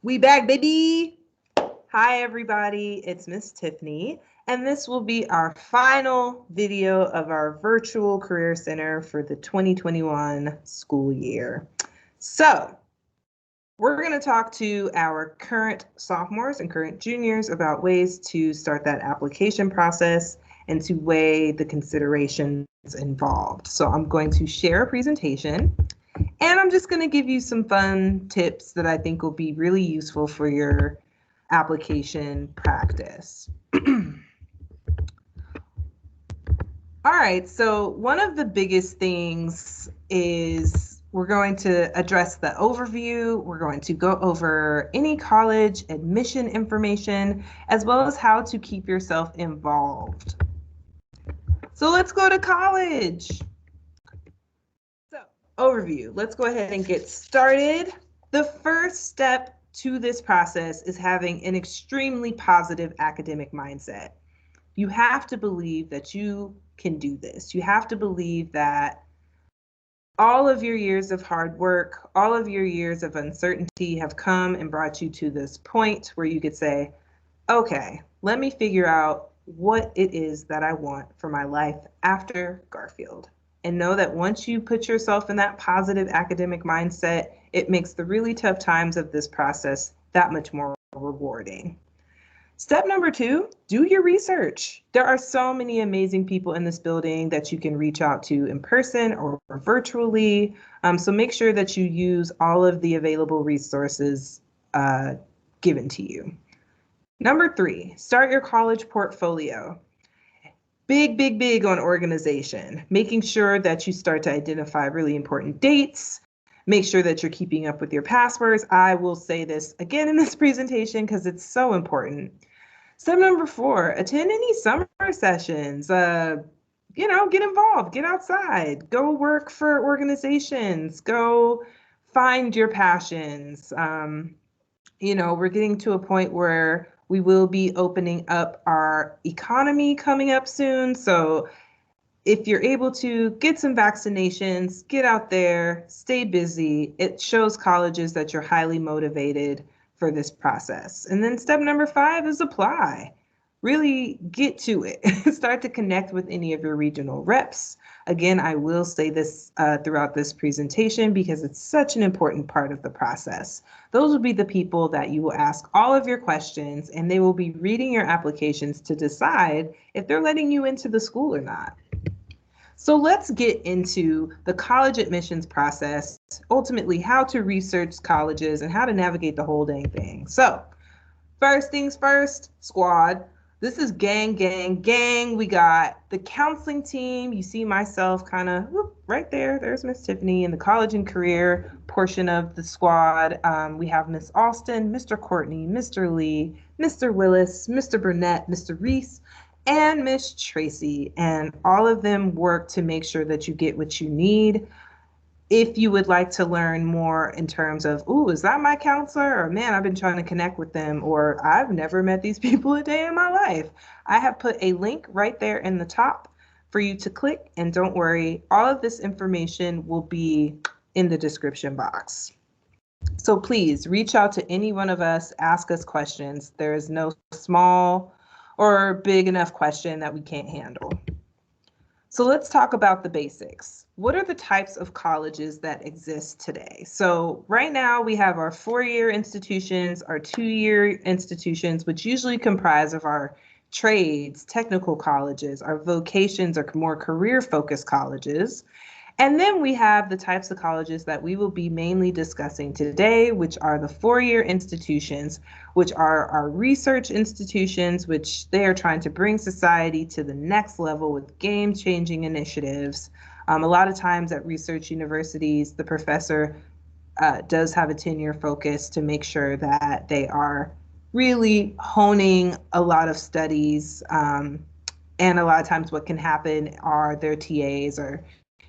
We back, baby. Hi, everybody. It's Miss Tiffany, and this will be our final video of our virtual career center for the 2021 school year. So, we're going to talk to our current sophomores and current juniors about ways to start that application process and to weigh the considerations involved. So, I'm going to share a presentation. And I'm just going to give you some fun tips that I think will be really useful for your application practice. All right, so one of the biggest things is we're going to address the overview. We're going to go over any college admission information, as well as how to keep yourself involved. So let's go to college. So, overview. Let's go ahead and get started. The first step to this process is having an extremely positive academic mindset. You have to believe that you can do this. You have to believe that all of your years of hard work, all of your years of uncertainty have come and brought you to this point where you could say, okay, let me figure out what it is that I want for my life after Garfield. And know that once you put yourself in that positive academic mindset, it makes the really tough times of this process that much more rewarding. Step number 2, do your research. There are so many amazing people in this building that you can reach out to in person or virtually. So make sure that you use all of the available resources given to you. Number 3, start your college portfolio. Big on organization, making sure that you start to identify really important dates, make sure that you're keeping up with your passwords. I will say this again in this presentation because it's so important. Step number 4, attend any summer sessions. Get involved, get outside, go work for organizations, go find your passions. We're getting to a point where we will be opening up our economy coming up soon. So if you're able to get some vaccinations, get out there, stay busy. It shows colleges that you're highly motivated for this process. And then step number 5 is apply. Really get to it. Start to connect with any of your regional reps. Again, I will say this throughout this presentation because it's such an important part of the process. Those will be the people that you will ask all of your questions, and they will be reading your applications to decide if they're letting you into the school or not. So let's get into the college admissions process, ultimately how to research colleges and how to navigate the whole dang thing. So first things first, squad. This is gang. We got the counseling team. You see myself kind of right there. There's Miss Tiffany in the college and career portion of the squad. We have Miss Alston, Mr. Courtney, Mr. Lee, Mr. Willis, Mr. Burnett, Mr. Reese, and Miss Tracy. And all of them work to make sure that you get what you need. If you would like to learn more in terms of, ooh, is that my counselor? Or man, I've been trying to connect with them, or I've never met these people a day in my life. I have put a link right there in the top for you to click. And don't worry, all of this information will be in the description box. So please reach out to any one of us, ask us questions. There is no small or big enough question that we can't handle. So let's talk about the basics. What are the types of colleges that exist today? So right now we have our 4-year institutions, our 2-year institutions, which usually comprise of our trades, technical colleges, our vocations, or more career-focused colleges. And then we have the types of colleges that we will be mainly discussing today, which are the 4-year institutions, which are our research institutions, which they are trying to bring society to the next level with game-changing initiatives. A lot of times at research universities, the professor does have a tenure focus to make sure that they are really honing a lot of studies. And a lot of times what can happen are their TAs or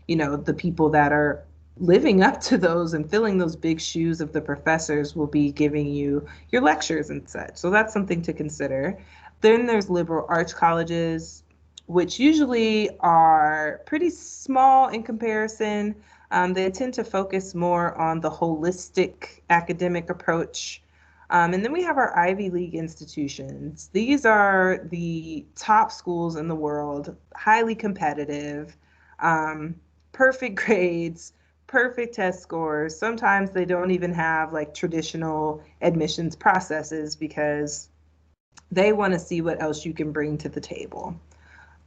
the people that are living up to those and filling those big shoes of the professors will be giving you your lectures and such. So that's something to consider. Then there's liberal arts colleges, which usually are pretty small in comparison. They tend to focus more on the holistic academic approach. And then we have our Ivy League institutions. These are the top schools in the world, highly competitive, um, perfect grades, perfect test scores. Sometimes they don't even have like traditional admissions processes because they want to see what else you can bring to the table.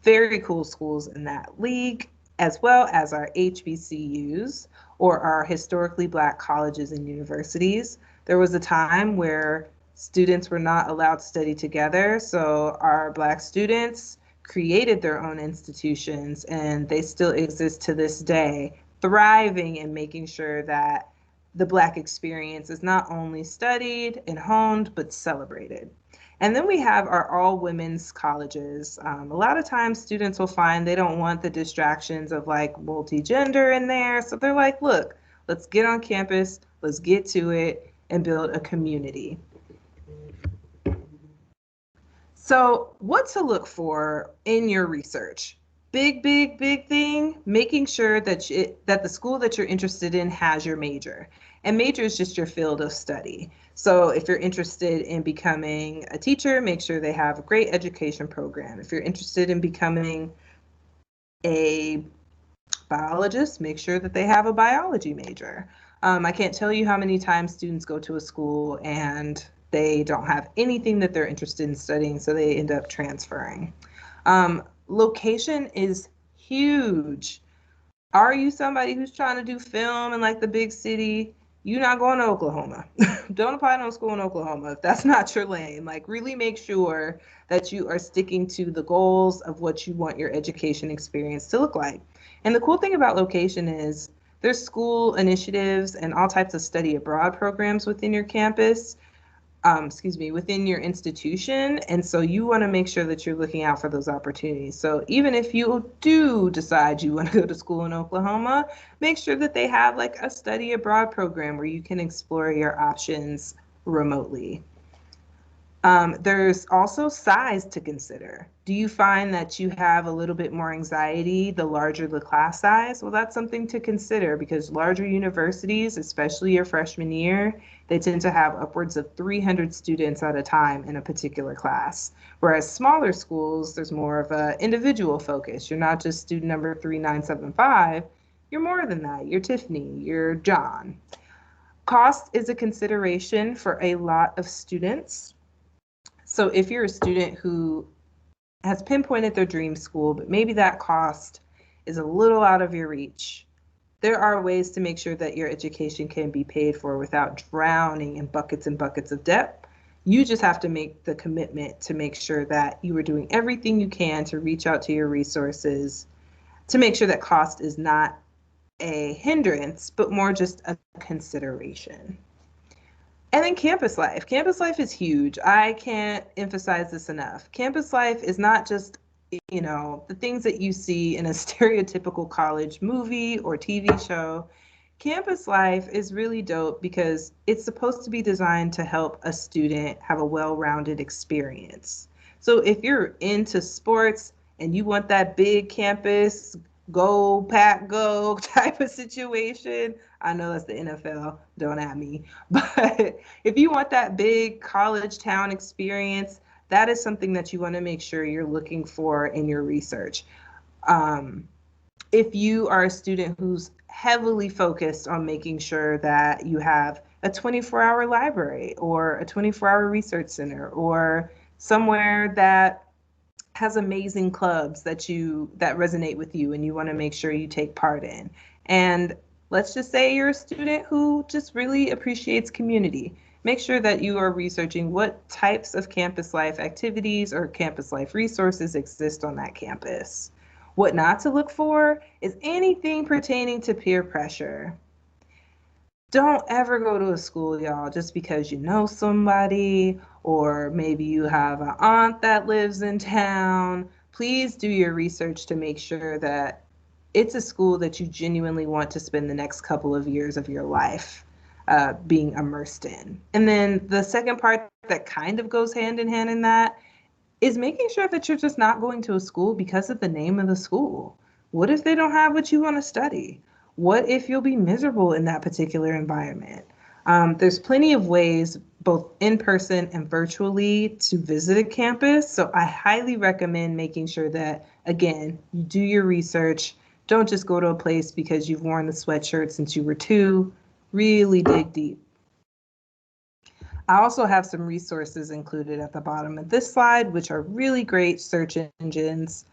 Very cool schools in that league, as well as our HBCUs, or our historically Black colleges and universities. There was a time where students were not allowed to study together, so our Black students created their own institutions, and they still exist to this day, thriving and making sure that the Black experience is not only studied and honed, but celebrated. And then we have our all women's colleges. A lot of times students will find they don't want the distractions of like multi-gender in there. So they're like, look, let's get on campus, let's get to it and build a community. So, what to look for in your research? Big thing, making sure that that the school that you're interested in has your major. And major is just your field of study. So, if you're interested in becoming a teacher, make sure they have a great education program. If you're interested in becoming a biologist, make sure that they have a biology major. I can't tell you how many times students go to a school and they don't have anything that they're interested in studying, so they end up transferring. Location is huge. Are you somebody who's trying to do film in like the big city? You're not going to Oklahoma. Don't apply to no school in Oklahoma if that's not your lane. Like, really make sure that you are sticking to the goals of what you want your education experience to look like. And the cool thing about location is there's school initiatives and all types of study abroad programs within your campus, within your institution. And so you want to make sure that you're looking out for those opportunities. So even if you do decide you want to go to school in Oklahoma, make sure that they have like a study abroad program where you can explore your options remotely. There's also size to consider. Do you find that you have a little bit more anxiety the larger the class size? Well, that's something to consider because larger universities, especially your freshman year, they tend to have upwards of 300 students at a time in a particular class. Whereas smaller schools, there's more of an individual focus. You're not just student number 3975, you're more than that. You're Tiffany, you're John. Cost is a consideration for a lot of students. So if you're a student who has pinpointed their dream school, but maybe that cost is a little out of your reach, there are ways to make sure that your education can be paid for without drowning in buckets and buckets of debt. You just have to make the commitment to make sure that you are doing everything you can to reach out to your resources to make sure that cost is not a hindrance, but more just a consideration. And then campus life. Campus life is huge. I can't emphasize this enough. Campus life is not just, the things that you see in a stereotypical college movie or TV show. Campus life is really dope because it's supposed to be designed to help a student have a well-rounded experience. So if you're into sports and you want that big campus, go pack go type of situation, I know that's the NFL, don't at me. But if you want that big college town experience, that is something that you want to make sure you're looking for in your research. If you are a student who's heavily focused on making sure that you have a 24-hour library or a 24-hour research center or somewhere that has amazing clubs that resonate with you and you want to make sure you take part in. And let's just say you're a student who just really appreciates community. Make sure that you are researching what types of campus life activities or campus life resources exist on that campus. What not to look for is anything pertaining to peer pressure. Don't ever go to a school, y'all, just because you know somebody or maybe you have an aunt that lives in town. Please do your research to make sure that it's a school that you genuinely want to spend the next couple of years of your life being immersed in. And then the second part that kind of goes hand in hand in that is making sure that you're just not going to a school because of the name of the school. What if they don't have what you want to study? What if you'll be miserable in that particular environment? There's plenty of ways both in person and virtually to visit a campus. So I highly recommend making sure that, again, you do your research. Don't just go to a place because you've worn the sweatshirt since you were two. Really dig deep. I also have some resources included at the bottom of this slide, which are really great search engines.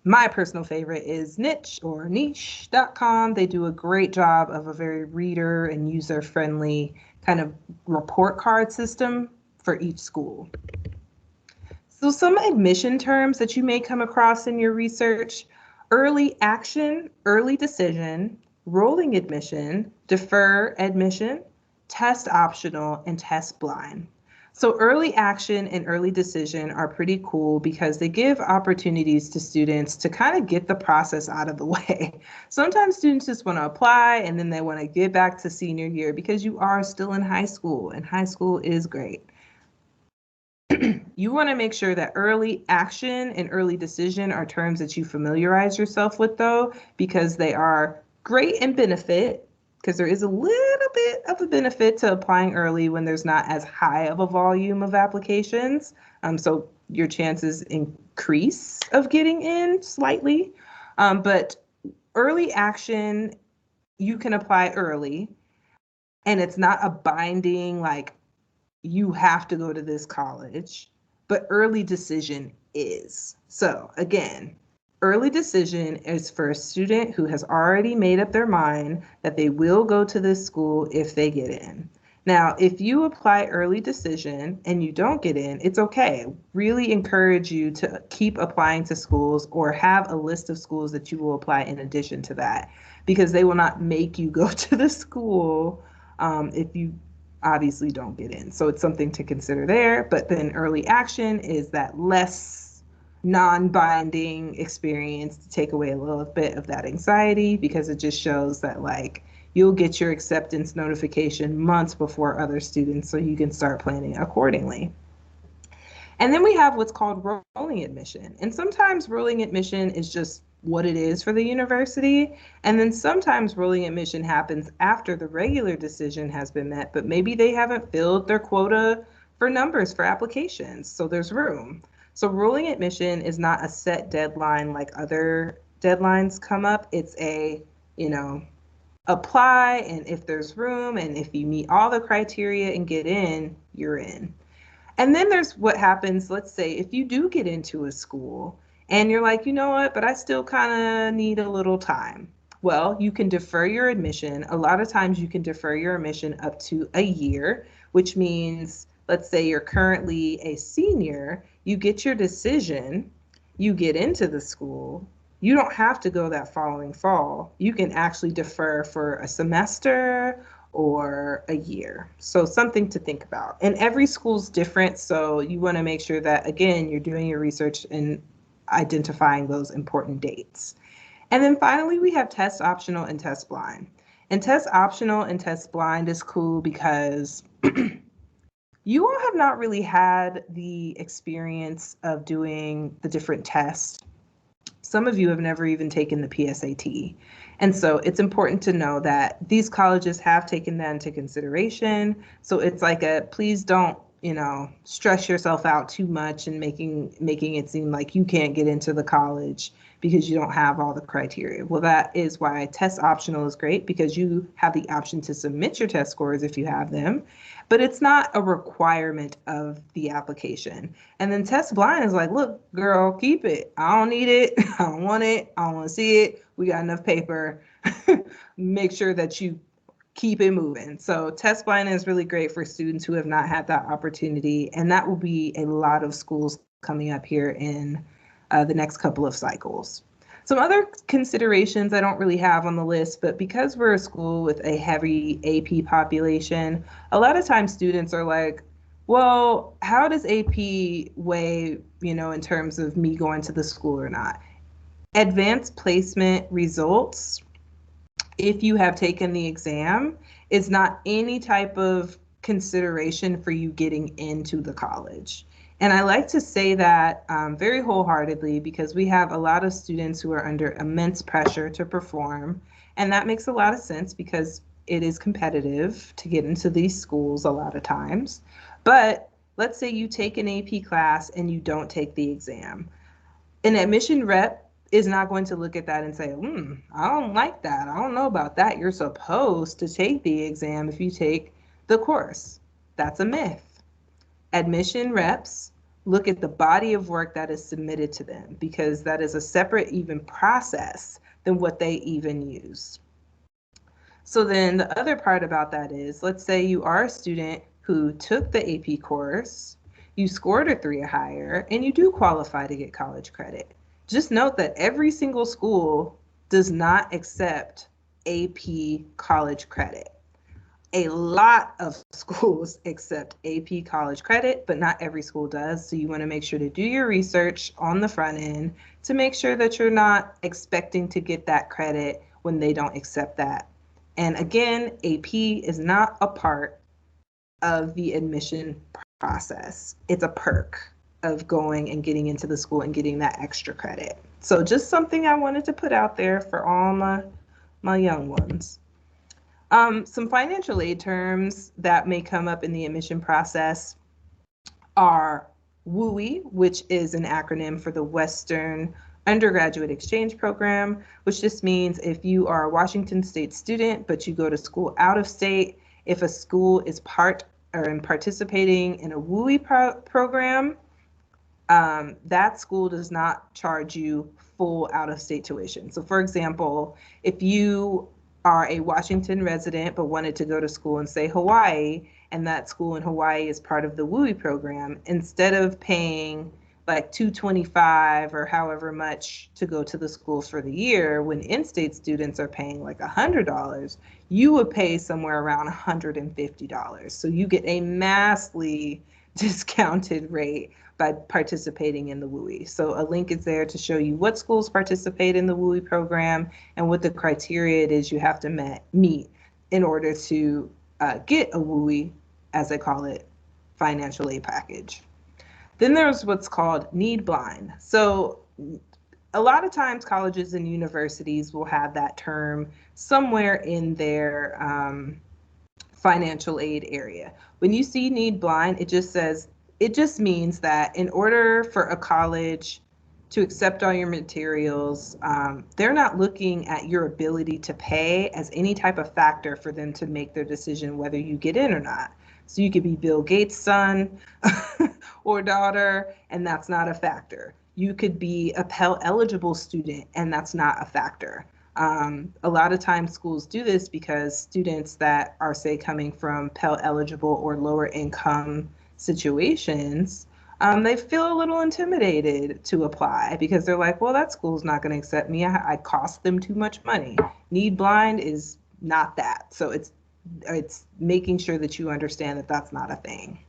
My personal favorite is niche.com. They do a great job of a very reader and user-friendly kind of report card system for each school. So some admission terms that you may come across in your research: early action, early decision, rolling admission, defer admission, test optional, and test blind. So early action and early decision are pretty cool because they give opportunities to students to kind of get the process out of the way. Sometimes students just want to apply and then they want to get back to senior year because you are still in high school, and high school is great. You want to make sure that early action and early decision are terms that you familiarize yourself with, though, because they are great and benefit, because there is a little bit of a benefit to applying early when there's not as high of a volume of applications. So your chances increase of getting in slightly. But early action, you can apply early, and it's not a binding, like, you have to go to this college, but early decision is. So again, early decision is for a student who has already made up their mind that they will go to this school if they get in. Now, if you apply early decision and you don't get in, it's okay. Really encourage you to keep applying to schools or have a list of schools that you will apply in addition to that, because they will not make you go to the school if you obviously don't get in. So it's something to consider there. But then early action is that less non-binding experience to take away a little bit of that anxiety, because it just shows that, like, you'll get your acceptance notification months before other students, so you can start planning accordingly. And then we have what's called rolling admission. And sometimes rolling admission is just what it is for the university. And then sometimes rolling admission happens after the regular decision has been met, but maybe they haven't filled their quota for numbers for applications, so there's room. So rolling admission is not a set deadline like other deadlines come up. It's a, apply, and if there's room and if you meet all the criteria and get in, you're in. And then there's what happens, let's say, if you do get into a school and you're like, you know what, but I still kind of need a little time. Well, you can defer your admission. A lot of times you can defer your admission up to a year, which means, let's say you're currently a senior, you get your decision, you get into the school, you don't have to go that following fall. You can actually defer for a semester or a year. So something to think about. And every school's different, so you want to make sure that, again, you're doing your research and identifying those important dates. And then finally, we have test optional and test blind. And test optional and test blind is cool because you all have not really had the experience of doing the different tests. Some of you have never even taken the PSAT. And so it's important to know that these colleges have taken that into consideration. So it's like please don't, stress yourself out too much and making it seem like you can't get into the college because you don't have all the criteria. Well, that is why test optional is great, because you have the option to submit your test scores if you have them, but it's not a requirement of the application. And then test blind is like, look, girl, keep it. I don't need it. I don't want it. I don't want to see it. We got enough paper. Make sure that you keep it moving. So test blind is really great for students who have not had that opportunity. And that will be a lot of schools coming up here in the next couple of cycles. Some other considerations I don't really have on the list, but because we're a school with a heavy AP population, a lot of times students are like, well, how does AP weigh, in terms of me going to the school or not? Advanced placement results, if you have taken the exam, is not any type of consideration for you getting into the college. And I like to say that very wholeheartedly, because we have a lot of students who are under immense pressure to perform. And that makes a lot of sense, because it is competitive to get into these schools a lot of times. But let's say you take an AP class and you don't take the exam. An admission rep is not going to look at that and say, I don't like that. I don't know about that. You're supposed to take the exam if you take the course. That's a myth. Admission reps look at the body of work that is submitted to them because that is a separate even process than what they even use. So then the other part about that is, let's say you are a student who took the AP course, you scored a 3 or higher, and you do qualify to get college credit. Just note that every single school does not accept AP college credit. A lot of schools accept AP college credit, but not every school does. So you want to make sure to do your research on the front end to make sure that you're not expecting to get that credit when they don't accept that. And again, AP is not a part of the admission process. It's a perk of going and getting into the school and getting that extra credit. So just something I wanted to put out there for all my young ones. Some financial aid terms that may come up in the admission process are WUI, which is an acronym for the Western Undergraduate Exchange Program, which just means if you are a Washington State student, but you go to school out of state, if a school is participating in a WUI program, that school does not charge you full out-of-state tuition. So for example, if you are a Washington resident but wanted to go to school in, say, Hawaii, and that school in Hawaii is part of the WUI program, instead of paying like $225 or however much to go to the school for the year, when in-state students are paying like $100, you would pay somewhere around $150. So you get a massively discounted rate by participating in the WUI. So a link is there to show you what schools participate in the WUI program and what the criteria it is you have to meet in order to get a WUI, as they call it, financial aid package. Then there's what's called need blind. So a lot of times colleges and universities will have that term somewhere in their financial aid area. When you see need blind, it just means that in order for a college to accept all your materials, they're not looking at your ability to pay as any type of factor for them to make their decision whether you get in or not. So you could be Bill Gates' son or daughter, and that's not a factor. You could be a Pell eligible student, and that's not a factor. A lot of times schools do this because students that are, say, coming from Pell eligible or lower income situations, they feel a little intimidated to apply because they're like, well, that school's not going to accept me. I cost them too much money. Need blind is not that. So it's making sure that you understand that that's not a thing.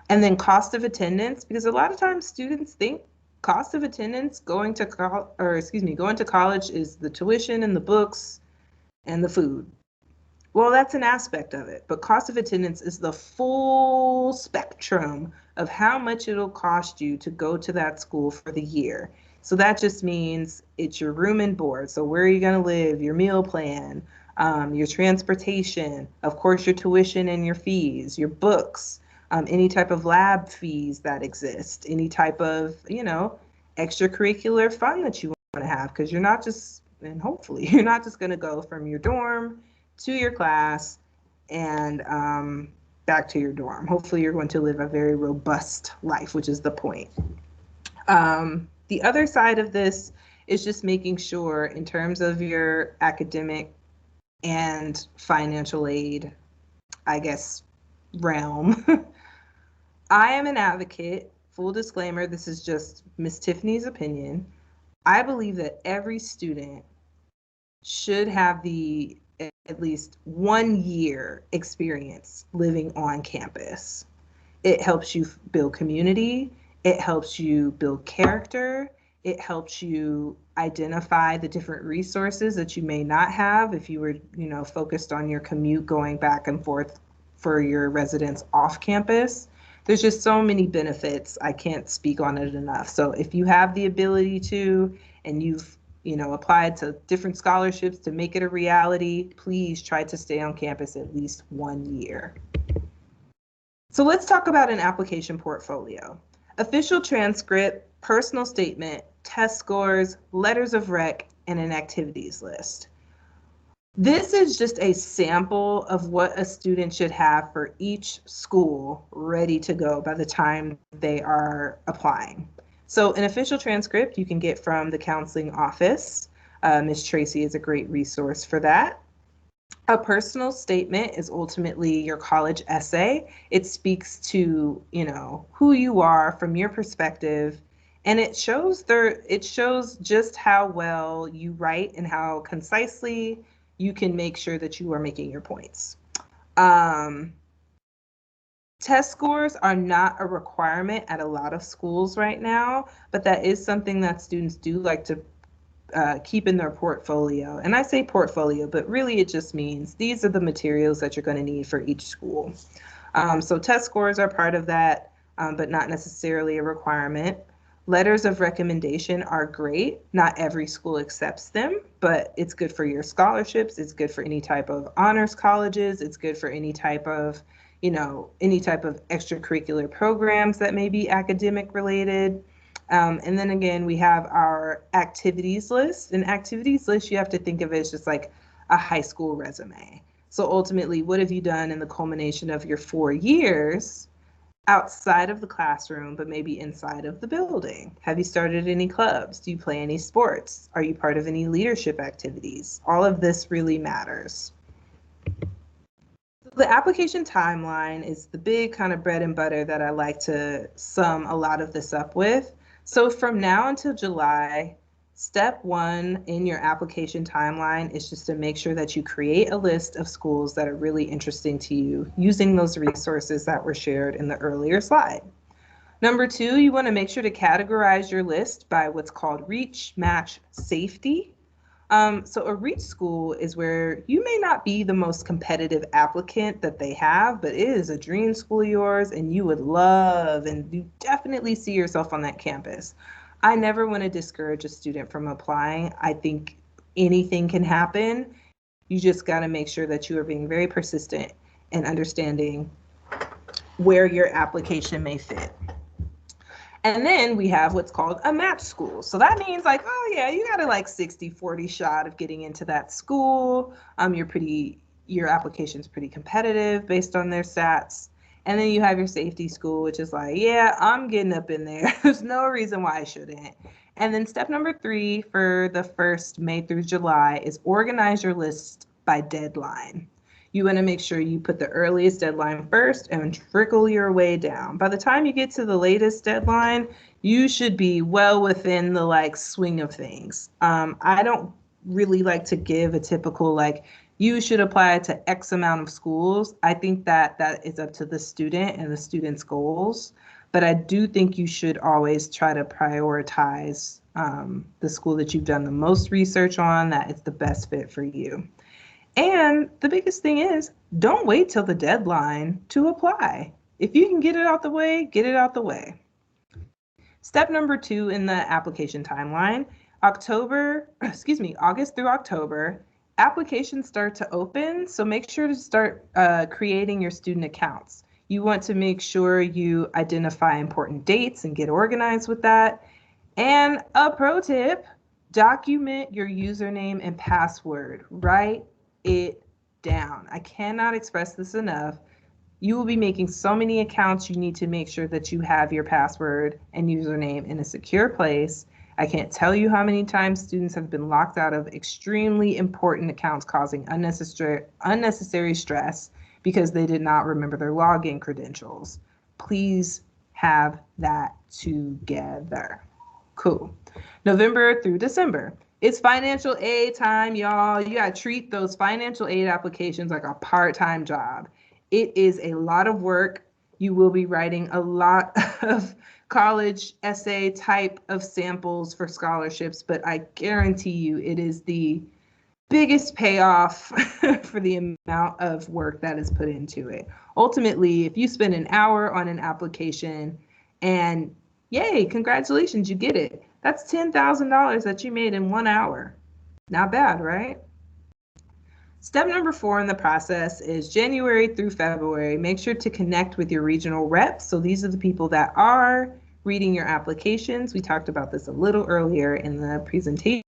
And then cost of attendance, because a lot of times students think cost of attendance going to college is the tuition and the books and the food. Well, that's an aspect of it, but cost of attendance is the full spectrum of how much it'll cost you to go to that school for the year. So that just means it's your room and board. So where are you going to live, your meal plan, your transportation, of course, your tuition and your fees, your books, any type of lab fees that exist, any type of, extracurricular fun that you want to have, because you're not just, and hopefully, you're not just going to go from your dorm to your class and back to your dorm. Hopefully, you're going to live a very robust life, which is the point. The other side of this is just making sure, in terms of your academic and financial aid, I guess, realm, I am an advocate. Full disclaimer, this is just Miss Tiffany's opinion. I believe that every student should have at least 1 year experience living on campus. It helps you build community. It helps you build character. It helps you identify the different resources that you may not have if you were, focused on your commute going back and forth for your residence off campus. There's just so many benefits. I can't speak on it enough. So if you have the ability to, and you've applied to different scholarships to make it a reality, please try to stay on campus at least 1 year. So let's talk about an application portfolio. Official transcript, personal statement, test scores, letters of rec, and an activities list. This is just a sample of what a student should have for each school ready to go by the time they are applying. So an official transcript you can get from the counseling office. Ms. Tracy is a great resource for that. A personal statement is ultimately your college essay. It speaks to, who you are from your perspective, and it shows just how well you write and how concisely you can make sure that you are making your points. Test scores are not a requirement at a lot of schools right now, but that is something that students do like to keep in their portfolio. And I say portfolio, but really it just means these are the materials that you're going to need for each school. So test scores are part of that, but not necessarily a requirement. Letters of recommendation are great. Not every school accepts them, but it's good for your scholarships. It's good for any type of honors colleges. It's good for any type of, extracurricular programs that may be academic related. And then again, we have our activities list. An activities list, you have to think of it as just like a high school resume. So ultimately, what have you done in the culmination of your 4 years outside of the classroom, but maybe inside of the building? Have you started any clubs? Do you play any sports? Are you part of any leadership activities? All of this really matters. The application timeline is the big kind of bread and butter that I like to sum a lot of this up with. So from now until July, step one in your application timeline is just to make sure that you create a list of schools that are really interesting to you using those resources that were shared in the earlier slide. Number two, you want to make sure to categorize your list by what's called reach, match, safety. So a reach school is where you may not be the most competitive applicant that they have, but it is a dream school of yours and you would love and you definitely see yourself on that campus. I never want to discourage a student from applying. I think anything can happen. You just got to make sure that you are being very persistent and understanding where your application may fit. And then we have what's called a match school. So that means like, oh yeah, you got a like 60-40 shot of getting into that school. Your application's pretty competitive based on their stats. And then you have your safety school, which is like, yeah, I'm getting up in there. There's no reason why I shouldn't. And then step number 3 for the first May through July is organize your list by deadline. You want to make sure you put the earliest deadline first and trickle your way down. By the time you get to the latest deadline, you should be well within the swing of things. I don't really like to give a typical you should apply to X amount of schools. I think that is up to the student and the student's goals. But I do think you should always try to prioritize the school that you've done the most research on, that is the best fit for you. And the biggest thing is, don't wait till the deadline to apply. If you can get it out the way, get it out the way. Step number 2 in the application timeline, August through October, applications start to open. So make sure to start creating your student accounts. You want to make sure you identify important dates and get organized with that. And a pro tip, document your username and password. Write it down. I cannot express this enough. You will be making so many accounts. You need to make sure that you have your password and username in a secure place. I can't tell you how many times students have been locked out of extremely important accounts, causing unnecessary stress because they did not remember their login credentials. Please have that together. Cool. November through December. It's financial aid time, y'all. You got to treat those financial aid applications like a part-time job. It is a lot of work. You will be writing a lot of college essay type of samples for scholarships, but I guarantee you it is the biggest payoff for the amount of work that is put into it. Ultimately, if you spend an hour on an application and yay, congratulations, you get it. That's $10,000 that you made in 1 hour. Not bad, right? Step number 4 in the process is January through February. Make sure to connect with your regional reps. So these are the people that are reading your applications. We talked about this a little earlier in the presentation,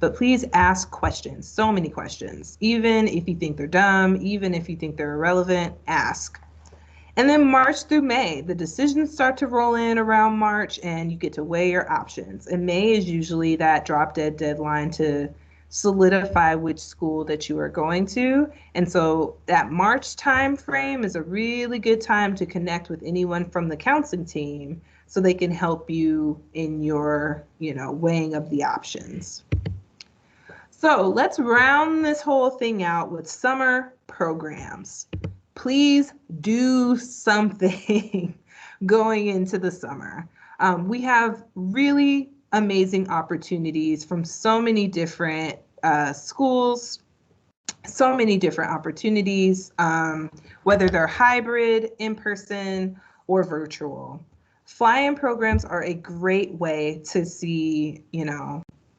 but please ask questions, so many questions. Even if you think they're dumb, even if you think they're irrelevant, ask. And then March through May, the decisions start to roll in around March and you get to weigh your options. And May is usually that drop dead deadline to solidify which school that you are going to. And so that March time frame is a really good time to connect with anyone from the counseling team so they can help you in your, weighing of the options. So let's round this whole thing out with summer programs. Please do something going into the summer. We have really amazing opportunities from so many different schools, so many different opportunities, whether they're hybrid, in person, or virtual. Fly-in programs are a great way to see,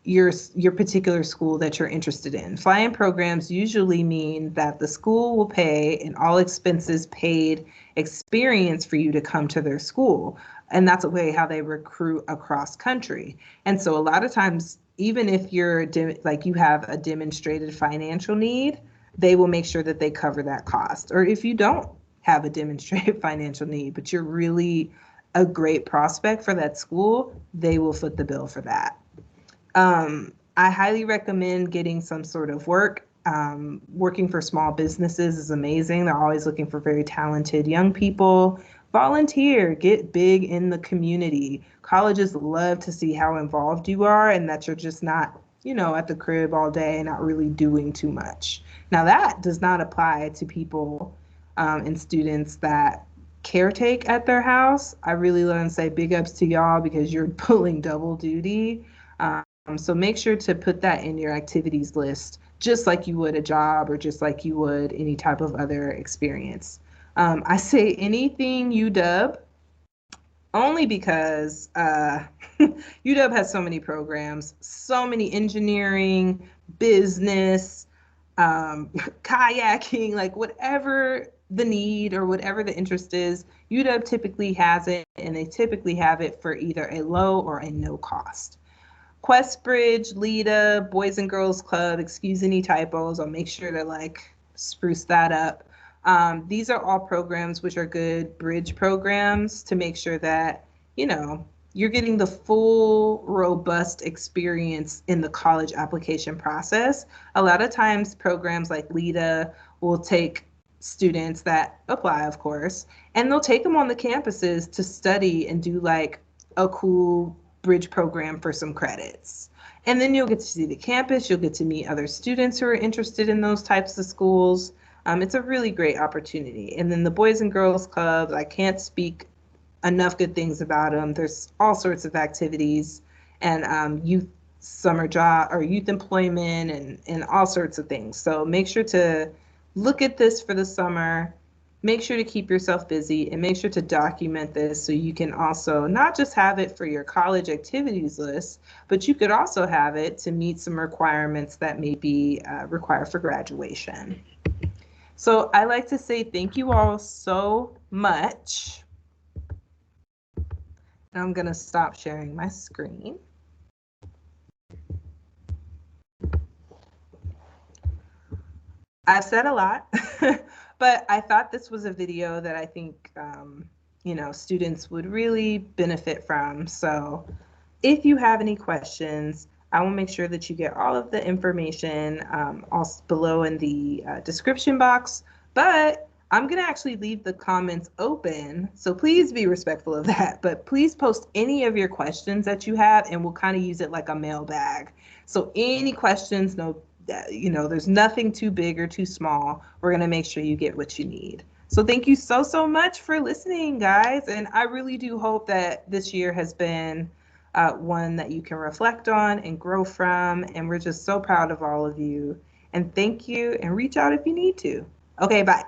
your particular school that you're interested in. Fly-in programs usually mean that the school will pay an all expenses paid experience for you to come to their school. And that's a way how they recruit across country. And so a lot of times, even if you're you have a demonstrated financial need, they will make sure that they cover that cost. Or if you don't have a demonstrated financial need, but you're really a great prospect for that school, they will foot the bill for that. I highly recommend getting some sort of work. Working for small businesses is amazing. They're always looking for very talented young people. Volunteer, get big in the community. Colleges love to see how involved you are and that you're just not, at the crib all day, not really doing too much. Now that does not apply to people and students that caretake at their house. I really want to say big ups to y'all because you're pulling double duty. So make sure to put that in your activities list, just like you would a job or just like you would any type of other experience. I say anything UW only because UW has so many programs, so many engineering, business, kayaking, like whatever the need or whatever the interest is, UW typically has it, and they typically have it for either a low or a no cost. Questbridge, Leda, Boys and Girls Club, excuse any typos, I'll make sure to spruce that up. These are all programs which are good bridge programs to make sure that, you're getting the full, robust experience in the college application process. A lot of times programs like Leda will take students that apply, of course, and they'll take them on the campuses to study and do a cool bridge program for some credits. And then you'll get to see the campus, you'll get to meet other students who are interested in those types of schools. It's a really great opportunity. And then the Boys and Girls Clubs, I can't speak enough good things about them. There's all sorts of activities and youth summer job or youth employment and all sorts of things. So make sure to look at this for the summer. Make sure to keep yourself busy and make sure to document this so you can also not just have it for your college activities list, but you could also have it to meet some requirements that may be required for graduation. So I like to say thank you all so much. And I'm going to stop sharing my screen. I've said a lot, but I thought this was a video that I think, students would really benefit from. So if you have any questions, I will make sure that you get all of the information also below in the description box, but I'm going to actually leave the comments open. So please be respectful of that, but please post any of your questions that you have and we'll kind of use it like a mailbag. So any questions, there's nothing too big or too small. We're going to make sure you get what you need. So thank you so, so much for listening, guys. And I really do hope that this year has been one that you can reflect on and grow from. And we're just so proud of all of you. And thank you, and reach out if you need to. Okay, bye.